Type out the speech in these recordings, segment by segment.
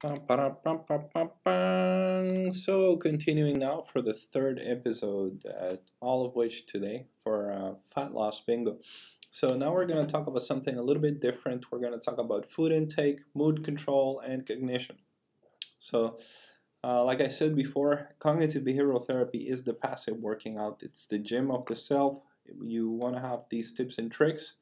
So continuing now for the third episode, all of which today for fat loss bingo. So now we're going to talk about something a little bit different. We're going to talk about food intake, mood control, and cognition. So like I said before, cognitive behavioral therapy is the passive working out. It's the gym of the self. You want to have these tips and tricks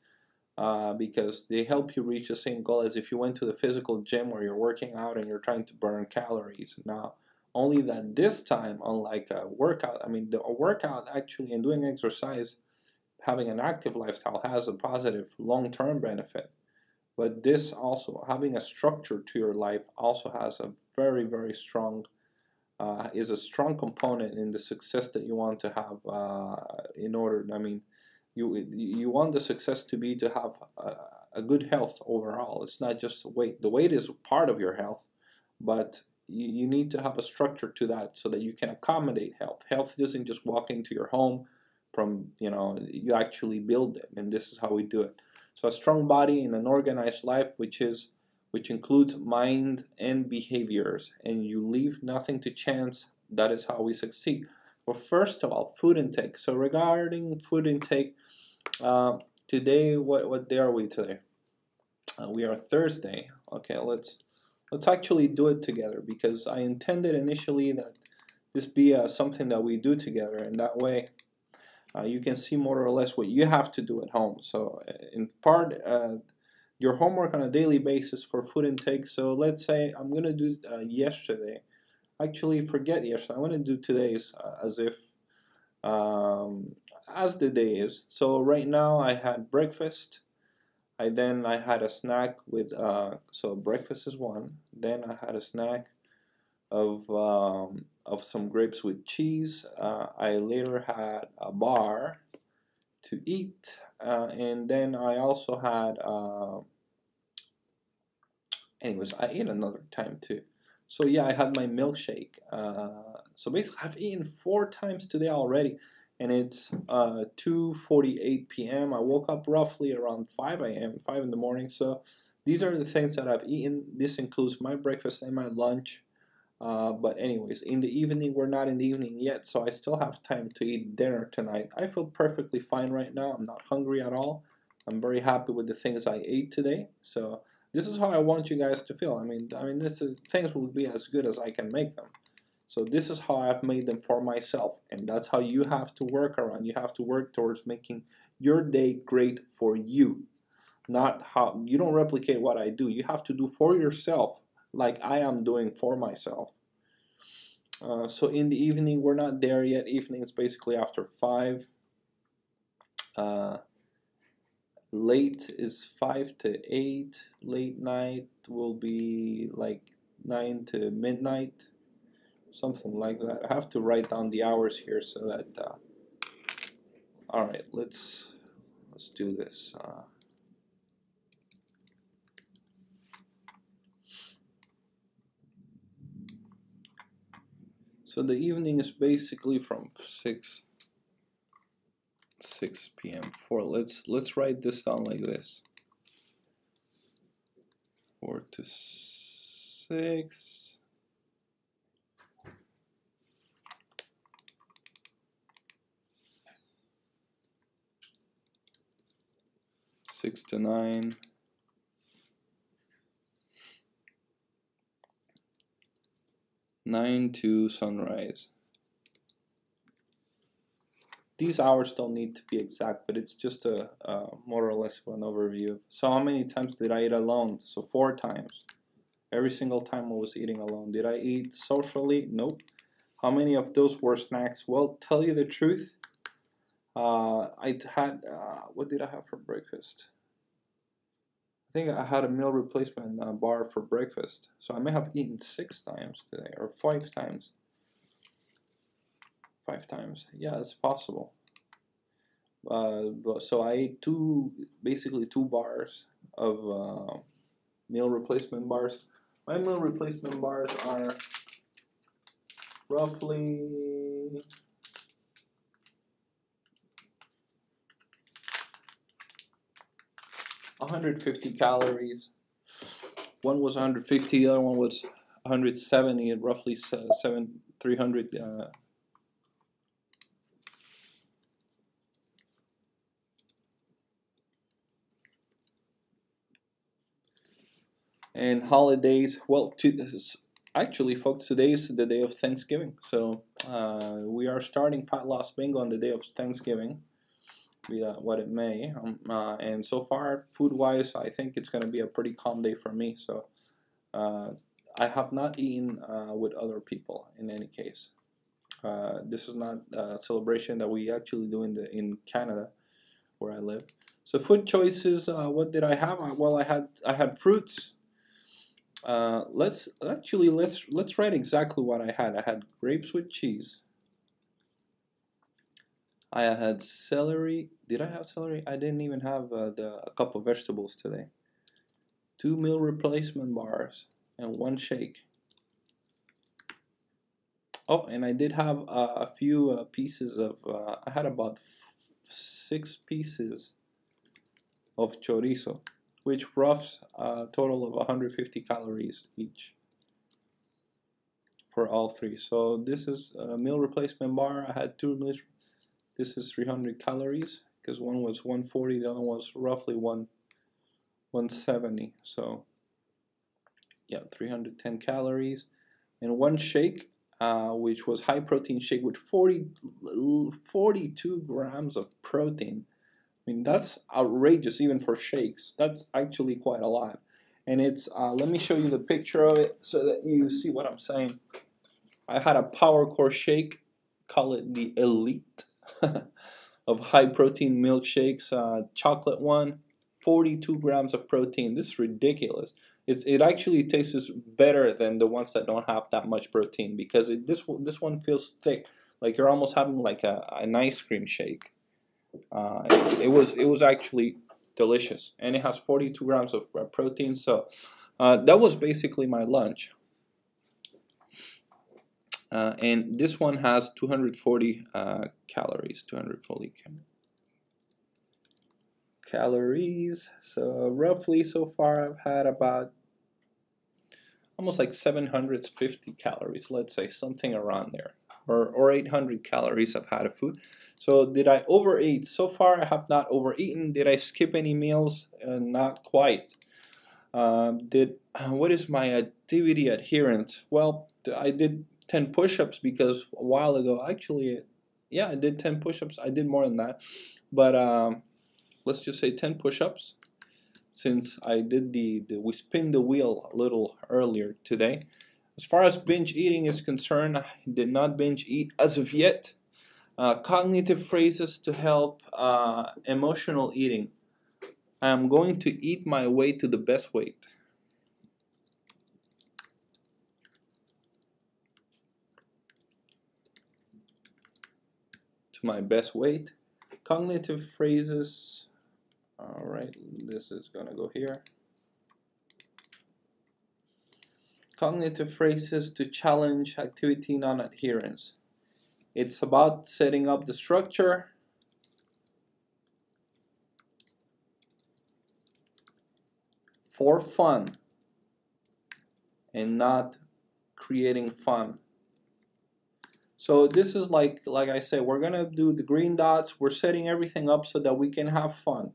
because they help you reach the same goal as if you went to the physical gym where you're working out and you're trying to burn calories. Now, only that this time, unlike a workout, a workout actually and doing exercise, having an active lifestyle has a positive long-term benefit. But this also, having a structure to your life also has a very, very strong, is a strong component in the success that you want to have in order, you want the success to be to have a good health overall. It's not just weight. The weight is part of your health, but you need to have a structure to that so that you can accommodate health. Health doesn't just walk into your home from, you actually build it, and this is how we do it. So a strong body in an organized life, which includes mind and behaviors, and you leave nothing to chance. That is how we succeed. Well, first of all, food intake. So regarding food intake, today, what day are we today? We are Thursday. Okay, let's actually do it together, because I intended initially that this be something that we do together, and that way you can see more or less what you have to do at home. So in part, your homework on a daily basis for food intake. So let's say I'm gonna do yesterday. Actually, forget yesterday. I want to do today's as the day is. So right now I had breakfast. I had a snack with so breakfast is one. Then I had a snack of some grapes with cheese. I later had a bar to eat, and then I also had anyways, I ate another time too. So yeah, I had my milkshake. So basically, I've eaten 4 times today already, and it's 2:48 p.m. I woke up roughly around 5 a.m., 5 in the morning. So these are the things that I've eaten. This includes my breakfast and my lunch. But anyways, in the evening, we're not in the evening yet, so I still have time to eat dinner tonight. I feel perfectly fine right now. I'm not hungry at all. I'm very happy with the things I ate today. So this is how I want you guys to feel. Things will be as good as I can make them. So this is how I've made them for myself, and that's how you have to work around. You have to work towards making your day great for you. Not how you don't replicate what I do. You have to do for yourself, like I am doing for myself. So in the evening, we're not there yet. Evening is basically after 5. Late is 5 to 8. Late night will be like 9 to midnight, something like that. I have to write down the hours here so that. All right, let's do this. So the evening is basically from 6 p.m. 4. Let's write this down like this. 4 to 6. 6 to 9. 9 to sunrise. These hours don't need to be exact, but it's just a more or less of an overview. So how many times did I eat alone? So 4 times. Every single time I was eating alone. Did I eat socially? Nope. How many of those were snacks? Well, tell you the truth, I had, what did I have for breakfast? I think I had a meal replacement bar for breakfast. So I may have eaten 6 times today, or 5 times. 5 times. Yeah, it's possible. So I ate basically 2 bars of meal replacement bars. My meal replacement bars are roughly 150 calories. One was 150, the other one was 170 at roughly 300. And holidays, well, actually, folks, today is the day of Thanksgiving. So we are starting Fat Loss Bingo on the day of Thanksgiving, be that what it may. And so far, food-wise, I think it's going to be a pretty calm day for me. So I have not eaten with other people in any case. This is not a celebration that we actually do in Canada, where I live. So food choices. What did I have? Well, I had fruits. Let's write exactly what I had. I had grapes with cheese. I had celery. Did I have celery? I didn't even have a cup of vegetables today. 2 meal replacement bars and 1 shake. Oh, and I did have a few pieces of. I had about 6 pieces of chorizo, which roughs a total of 150 calories each for all 3. So this is a meal replacement bar. I had 2 meals. This is 300 calories because one was 140, the other was roughly 170. So yeah, 310 calories, and 1 shake, which was high protein shake with 42 grams of protein. I mean, that's outrageous even for shakes. That's actually quite a lot. And it's, let me show you the picture of it so that you see what I'm saying. I had a Power Core shake, call it the Elite of high protein milkshakes, chocolate one, 42 grams of protein. This is ridiculous. It actually tastes better than the ones that don't have that much protein because this one feels thick, like you're almost having like an ice cream shake. It was actually delicious, and it has 42 grams of protein. So that was basically my lunch. And this one has 240 calories. 240 calories. So roughly, so far, I've had about almost like 750 calories. Let's say something around there, or 800 calories I've had of food. So did I overeat? So far, I have not overeaten. Did I skip any meals? Not quite. What is my activity adherence? Well, I did 10 push-ups because a while ago, actually, yeah, I did 10 push-ups. I did more than that, but let's just say 10 push-ups since I did we spin the wheel a little earlier today. As far as binge eating is concerned, I did not binge eat as of yet. Cognitive phrases to help emotional eating. I'm going to eat my way to the best weight. To my best weight. Cognitive phrases. Alright, this is going to go here. Cognitive phrases to challenge activity non-adherence. It's about setting up the structure for fun and not creating fun. So this is like I said, we're gonna do the green dots. We're setting everything up so that we can have fun.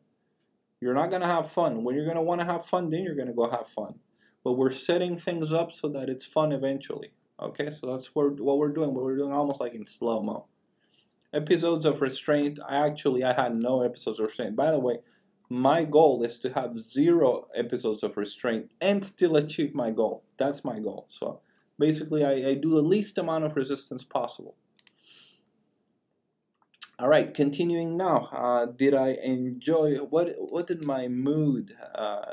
You're not gonna have fun. When you're gonna want to have fun, then you're gonna go have fun. But we're setting things up so that it's fun eventually. Okay, so that's what we're doing. But we're doing almost like in slow-mo. Episodes of restraint. I had no episodes of restraint. By the way, my goal is to have 0 episodes of restraint and still achieve my goal. That's my goal. So basically, I do the least amount of resistance possible. All right, continuing now. Did I enjoy? What did my mood?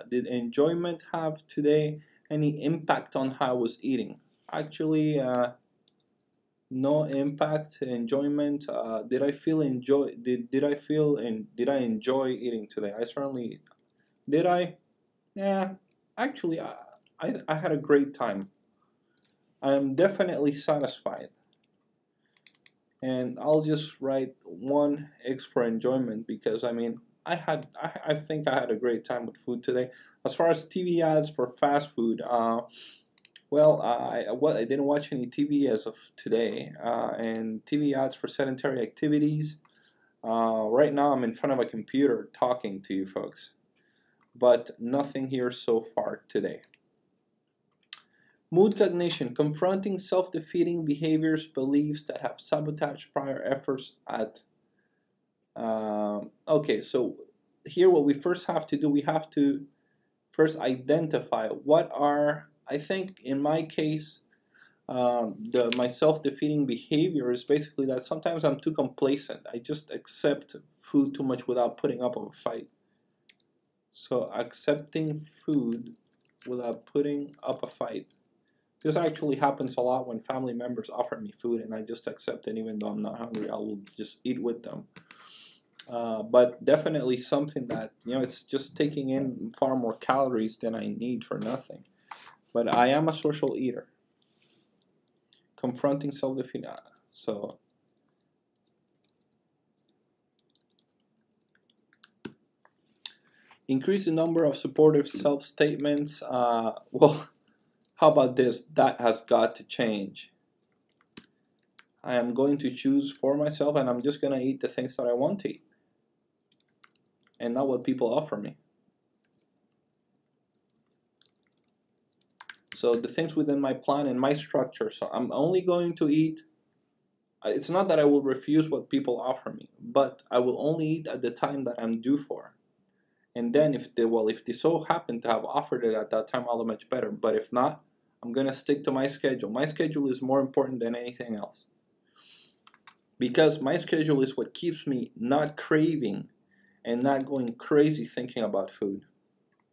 Did enjoyment have today any impact on how I was eating? Actually, no impact. Enjoyment. Did I feel enjoy? Did I feel and did I enjoy eating today? I certainly did. Yeah. Actually, I had a great time. I am definitely satisfied. And I'll just write 1x for enjoyment because I mean I think I had a great time with food today. As far as TV ads for fast food, Well, I didn't watch any TV as of today, and TV ads for sedentary activities. Right now, I'm in front of a computer talking to you folks, but nothing here so far today. Mood cognition, confronting self-defeating behaviors, beliefs that have sabotaged prior efforts at. Okay, so here what we first have to do, we have to first identify what are, I think in my case, my self-defeating behavior is basically that sometimes I'm too complacent. I just accept food too much without putting up a fight. So accepting food without putting up a fight. This actually happens a lot when family members offer me food and I just accept it even though I'm not hungry. I will just eat with them. But definitely something that, it's just taking in far more calories than I need for nothing. But I am a social eater. Confronting self-defeating. So increase the number of supportive self-statements. Well, how about this? That has got to change. I am going to choose for myself, and I'm just going to eat the things that I want to eat and not what people offer me. So the things within my plan and my structure. So I'm only going to eat. It's not that I will refuse what people offer me, but I will only eat at the time that I'm due for. And then if they so happen to have offered it at that time, I'll do much better. But if not, I'm going to stick to my schedule. My schedule is more important than anything else. Because my schedule is what keeps me not craving and not going crazy thinking about food.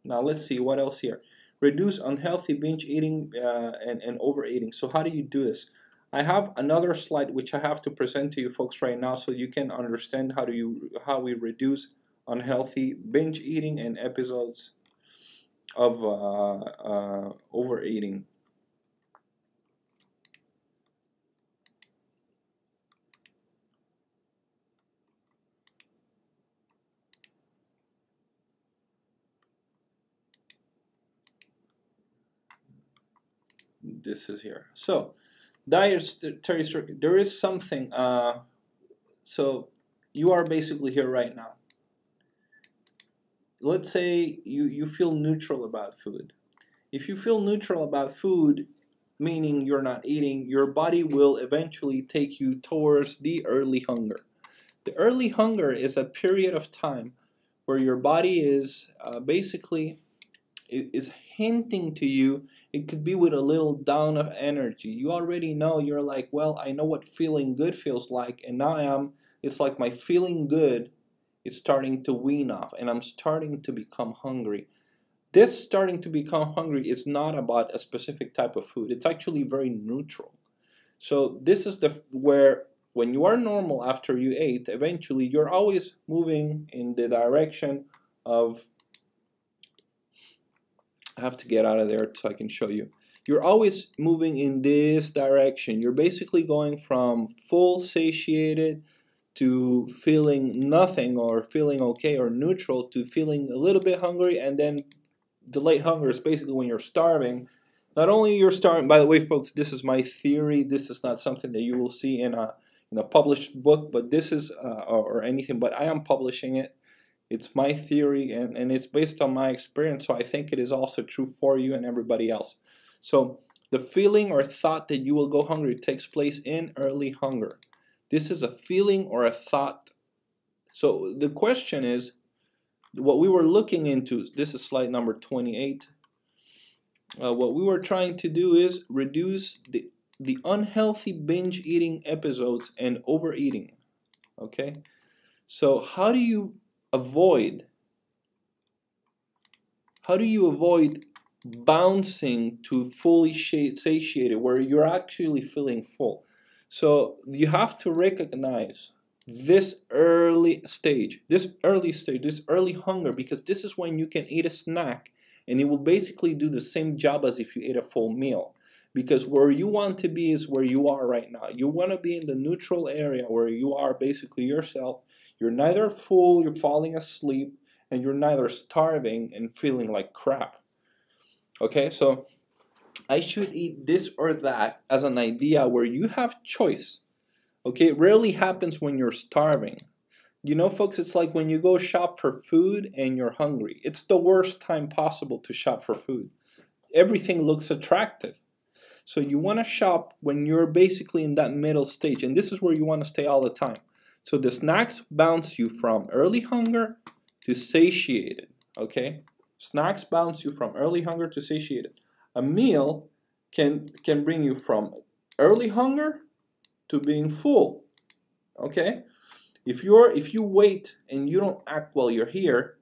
Now let's see what else here. Reduce unhealthy binge eating and overeating. So how do you do this? I have another slide which I have to present to you folks right now so you can understand how we reduce unhealthy binge eating and episodes of overeating. This is here. So dietary structure. There is something. So you are basically here right now. Let's say you feel neutral about food. If you feel neutral about food, meaning you're not eating, your body will eventually take you towards the early hunger. The early hunger is a period of time where your body is basically is hinting to you. It could be with a little down of energy. You already know, you're like, well, I know what feeling good feels like, and now it's like my feeling good is starting to wean off, and I'm starting to become hungry. This starting to become hungry is not about a specific type of food. It's actually very neutral. So this is where when you are normal after you ate, eventually you're always moving in the direction of, I have to get out of there so I can show you. You're always moving in this direction. You're basically going from full satiated to feeling nothing or feeling okay or neutral to feeling a little bit hungry, and then the late hunger is basically when you're starving. Not only you're starving, by the way, folks, this is my theory. This is not something that you will see in a published book, but this is or anything. But I am publishing it. It's my theory, and it's based on my experience. So I think it is also true for you and everybody else. So the feeling or thought that you will go hungry takes place in early hunger. This is a feeling or a thought. So the question is, what we were looking into, this is slide number 28. What we were trying to do is reduce the unhealthy binge eating episodes and overeating. Okay, so how do you avoid bouncing to fully satiated where you're actually feeling full? So you have to recognize this early hunger, because this is when you can eat a snack and it will basically do the same job as if you ate a full meal. Because where you want to be is where you are right now. You want to be in the neutral area where you are basically yourself. You're neither full, you're falling asleep, and you're neither starving and feeling like crap. Okay, so I should eat this or that as an idea where you have choice. Okay, it rarely happens when you're starving. You know, folks, it's like when you go shop for food and you're hungry. It's the worst time possible to shop for food. Everything looks attractive. So you want to shop when you're basically in that middle stage, and this is where you want to stay all the time. So the snacks bounce you from early hunger to satiated, okay? Snacks bounce you from early hunger to satiated. A meal can bring you from early hunger to being full, okay? If you wait and you don't act while you're here,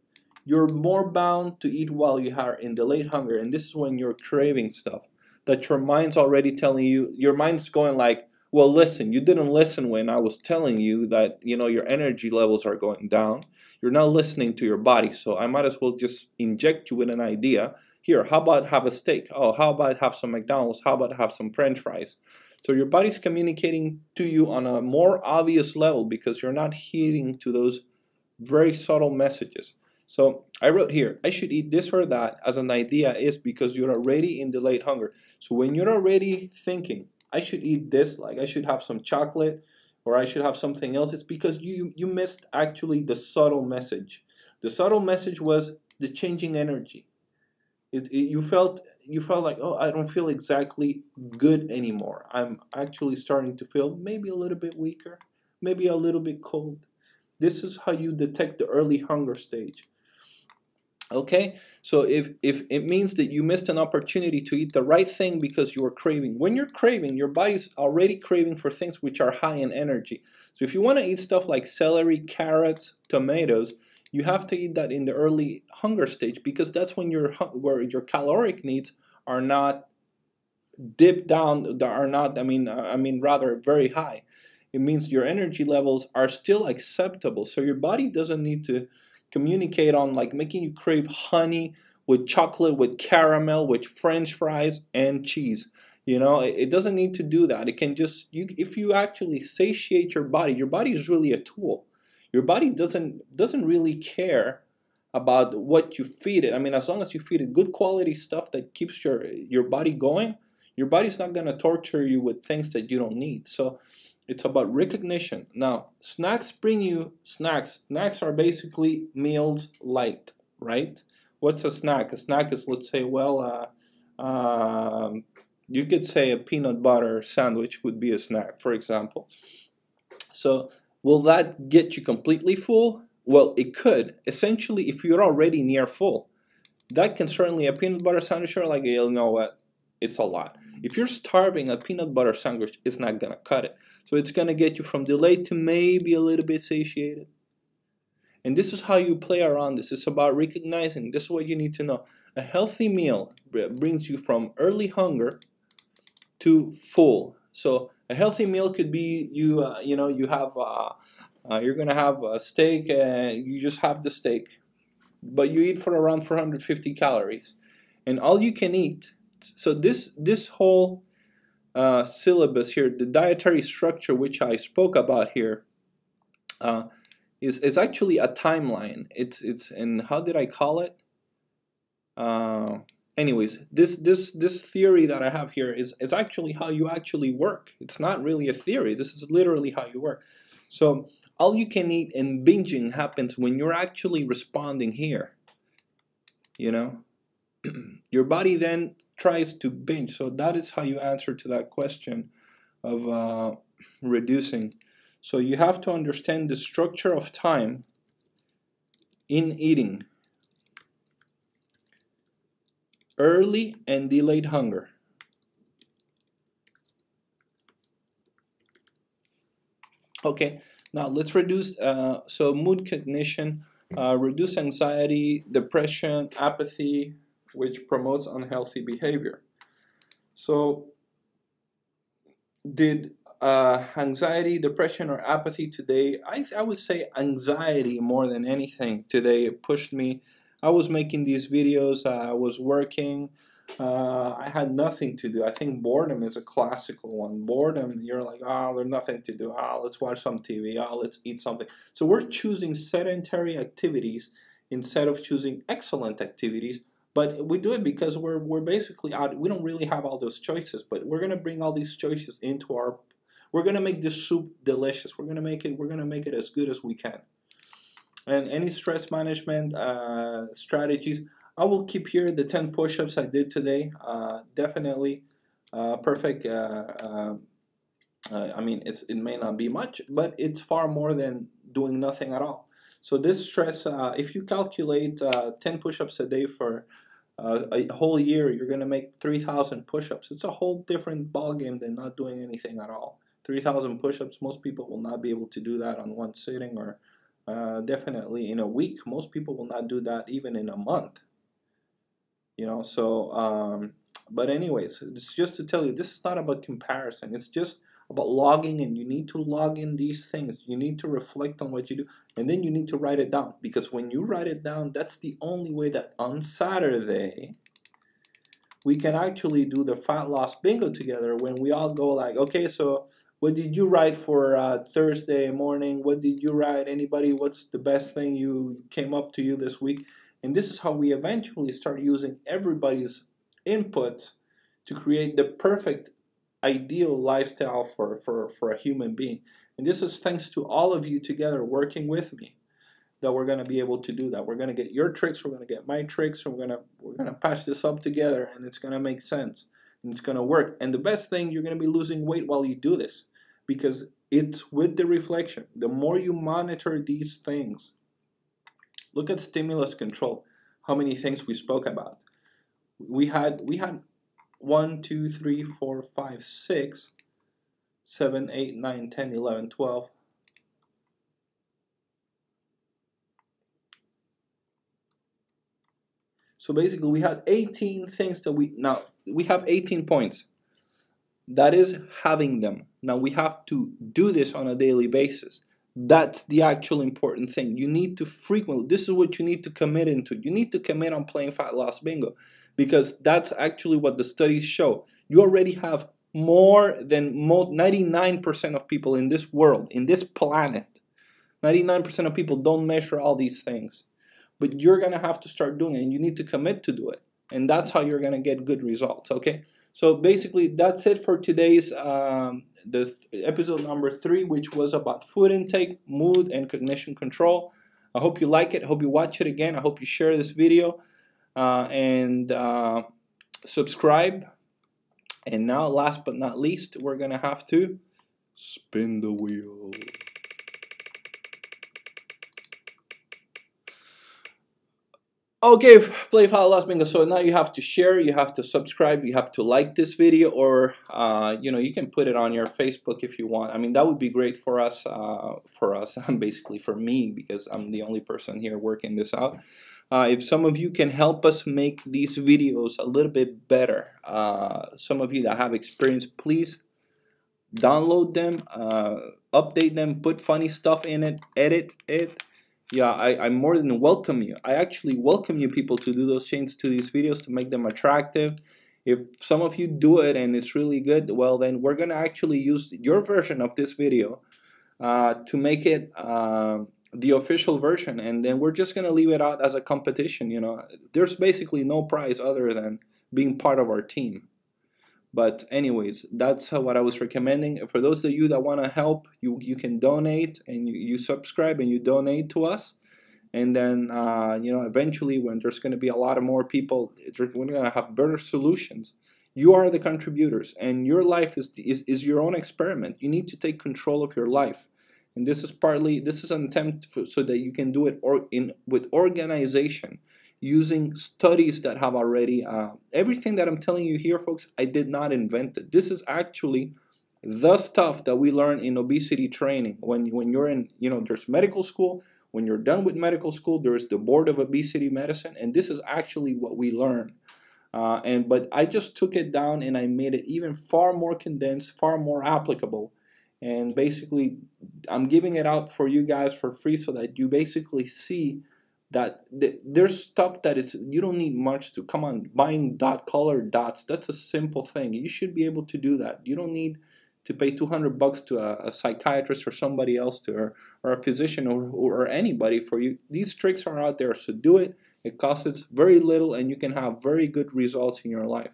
you're more bound to eat while you are in delayed hunger, and this is when you're craving stuff that your mind's already telling you. Your mind's going like, well, listen, you didn't listen when I was telling you that, you know, your energy levels are going down. You're not listening to your body, so I might as well just inject you with an idea. Here, how about have a steak? Oh, how about have some McDonald's? How about have some French fries? So your body's communicating to you on a more obvious level because you're not heeding to those very subtle messages. So I wrote here, I should eat this or that as an idea is because you're already in delayed hunger. So when you're already thinking, I should eat this, like I should have some chocolate or I should have something else, it's because you missed actually the subtle message. The subtle message was the changing energy. You felt like, oh, I don't feel exactly good anymore. I'm actually starting to feel maybe a little bit weaker, maybe a little bit cold. This is how you detect the early hunger stage. Okay, so if it means that you missed an opportunity to eat the right thing because you were craving. When you're craving, your body's already craving for things which are high in energy. So if you want to eat stuff like celery, carrots, tomatoes, you have to eat that in the early hunger stage because that's when where your caloric needs are not dipped down, are not, I mean rather very high. It means your energy levels are still acceptable. So your body doesn't need to communicate on like making you crave honey with chocolate, with caramel, with French fries and cheese. You know, it doesn't need to do that. It can just, if you actually satiate your body is really a tool. Your body doesn't really care about what you feed it. I mean, as long as you feed it good quality stuff that keeps your body going, your body's not going to torture you with things that you don't need. So it's about recognition. Now, snacks bring you snacks. Snacks are basically meals light, right? What's a snack? A snack is, let's say, well, you could say a peanut butter sandwich would be a snack, for example. So will that get you completely full? Well, it could. Essentially, if you're already near full, that can certainly, a peanut butter sandwich, or like, you know what, it's a lot. If you're starving, a peanut butter sandwich is not going to cut it. So it's going to get you from delayed to maybe a little bit satiated. And this is how you play around this. It's about recognizing, this is what you need to know. A healthy meal brings you from early hunger to full. So a healthy meal could be you know, you have you're going to have a steak and you just have the steak. But you eat for around 450 calories. And all you can eat. So this whole syllabus here, the dietary structure which I spoke about here, is actually a timeline. It's and how did I call it? Anyways, this theory that I have here is it's actually how you actually work. It's not really a theory. This is literally how you work. So all you can eat and binging happens when you're actually responding here. You know. Your body then tries to binge. So that is how you answer to that question of reducing. So you have to understand the structure of time in eating. Early and delayed hunger. Okay, now let's reduce, so mood cognition, reduce anxiety, depression, apathy, which promotes unhealthy behavior. So did anxiety, depression, or apathy today, I would say anxiety more than anything today. It pushed me. I was making these videos, I was working, I had nothing to do. I think boredom is a classical one. Boredom, you're like, oh, there's nothing to do. Oh, let's watch some TV. Oh, let's eat something. So we're choosing sedentary activities instead of choosing excellent activities, But we do it because we're basically out. We don't really have all those choices, but we're gonna bring all these choices into our. We're gonna make this soup delicious. We're gonna make it as good as we can. And any stress management strategies, I will keep here the 10 push-ups I did today. Definitely perfect. I mean, it may not be much, but it's far more than doing nothing at all. So this stress, if you calculate 10 push-ups a day for a whole year, you're going to make 3,000 push-ups. It's a whole different ballgame than not doing anything at all. 3,000 push-ups, most people will not be able to do that on one sitting, or definitely in a week. Most people will not do that even in a month. You know, so, but anyways, it's just to tell you, this is not about comparison. It's just about logging in. You need to log in these things. You need to reflect on what you do, and then you need to write it down, because when you write it down, that's the only way that on Saturday we can actually do the fat loss bingo together, when we all go like, okay, so what did you write for Thursday morning? What did you write? Anybody? What's the best thing you came up to you this week? And this is how we eventually start using everybody's input to create the perfect ideal lifestyle for a human being. And this is thanks to all of you together working with me that we're going to be able to do that. We're going to get your tricks, we're going to get my tricks, and we're going to patch this up together, and it's going to make sense, and it's going to work. And the best thing, you're going to be losing weight while you do this, because it's with the reflection. The more you monitor these things, look at stimulus control, how many things we spoke about. We had 1, 2, 3, 4, 5, 6, 7, 8, 9, 10, 11, 12. So basically we had 18 things that now we have 18 points. That is having them. Now we have to do this on a daily basis. That's the actual important thing. You need to frequently, this is what you need to commit into. You need to commit on playing fat loss bingo, because that's actually what the studies show. You already have more than 99% of people in this world, in this planet. 99% of people don't measure all these things. But you're going to have to start doing it, and you need to commit to do it. And that's how you're going to get good results, okay? So basically, that's it for today's episode number 3, which was about food intake, mood, and cognition control. I hope you like it. I hope you watch it again. I hope you share this video and subscribe. And now, last but not least, we're going to have to spin the wheel. Okay, play fat loss bingo. So now you have to share, you have to subscribe, you have to like this video, or you know, you can put it on your Facebook if you want. I mean, that would be great for us, basically for me, because I'm the only person here working this out. If some of you can help us make these videos a little bit better, some of you that have experience, please download them, update them, put funny stuff in it, edit it. Yeah, I more than welcome you. I actually welcome you people to do those changes to these videos to make them attractive. If some of you do it and it's really good, well, then we're going to actually use your version of this video to make it the official version. And then we're just going to leave it out as a competition. You know, there's basically no prize other than being part of our team. But anyways, that's what I was recommending. For those of you that want to help, you can donate, and you subscribe and you donate to us. And then, you know, eventually when there's going to be a lot of more people, we're going to have better solutions. You are the contributors, and your life is your own experiment. You need to take control of your life. And this is an attempt so that you can do it with organization, using studies that have already, everything that I'm telling you here, folks, I did not invent it. This is actually the stuff that we learn in obesity training. When you're in, you know, there's medical school. When you're done with medical school, there is the Board of Obesity Medicine, and this is actually what we learn. But I just took it down and I made it even far more condensed, far more applicable. And basically, I'm giving it out for you guys for free so that you basically see that there's stuff that you don't need much to. Come on, buying color dots, that's a simple thing. You should be able to do that. You don't need to pay $200 to a psychiatrist or somebody else or a physician or anybody for you. These tricks are out there, so do it. It costs very little, and you can have very good results in your life.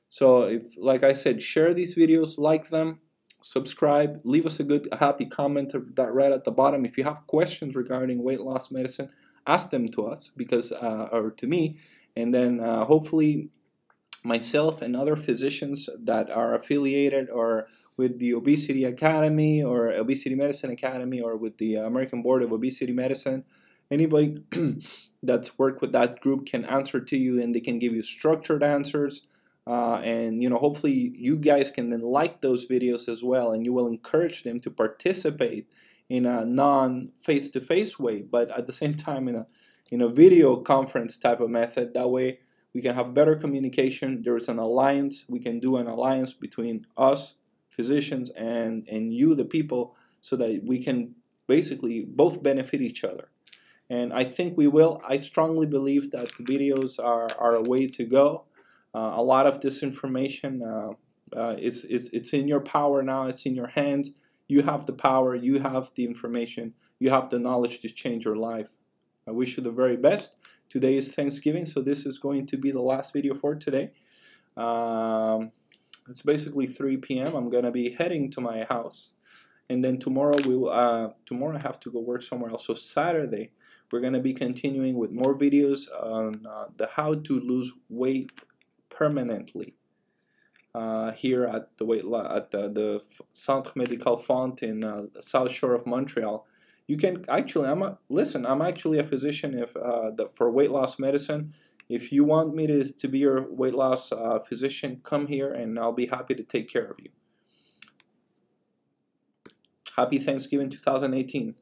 So if, like I said, share these videos, like them, subscribe, leave us a good happy comment right at the bottom. If you have questions regarding weight loss medicine, ask them to us, because or to me, and then hopefully myself and other physicians that are affiliated or with the Obesity Academy or Obesity Medicine Academy or with the American Board of Obesity Medicine, anybody that's worked with that group can answer to you, and they can give you structured answers. And hopefully you guys can then like those videos as well, and you will encourage them to participate in a non-face-to-face way, but at the same time in a video conference type of method. That way we can have better communication. There is an alliance. We can do an alliance between us physicians and you, the people, so that we can basically both benefit each other. And I think we will. I strongly believe that the videos are a way to go. A lot of this information it's in your power now. It's in your hands. You have the power. You have the information. You have the knowledge to change your life. I wish you the very best. Today is Thanksgiving, so this is going to be the last video for today. It's basically 3 p.m. I'm gonna be heading to my house, and then tomorrow tomorrow I have to go work somewhere else. So Saturday we're gonna be continuing with more videos on the how to lose weight permanently here at the Centre Medical Font in South Shore of Montreal. You can actually, I'm actually a physician for weight loss medicine. If you want me to be your weight loss physician, come here and I'll be happy to take care of you. Happy Thanksgiving 2018.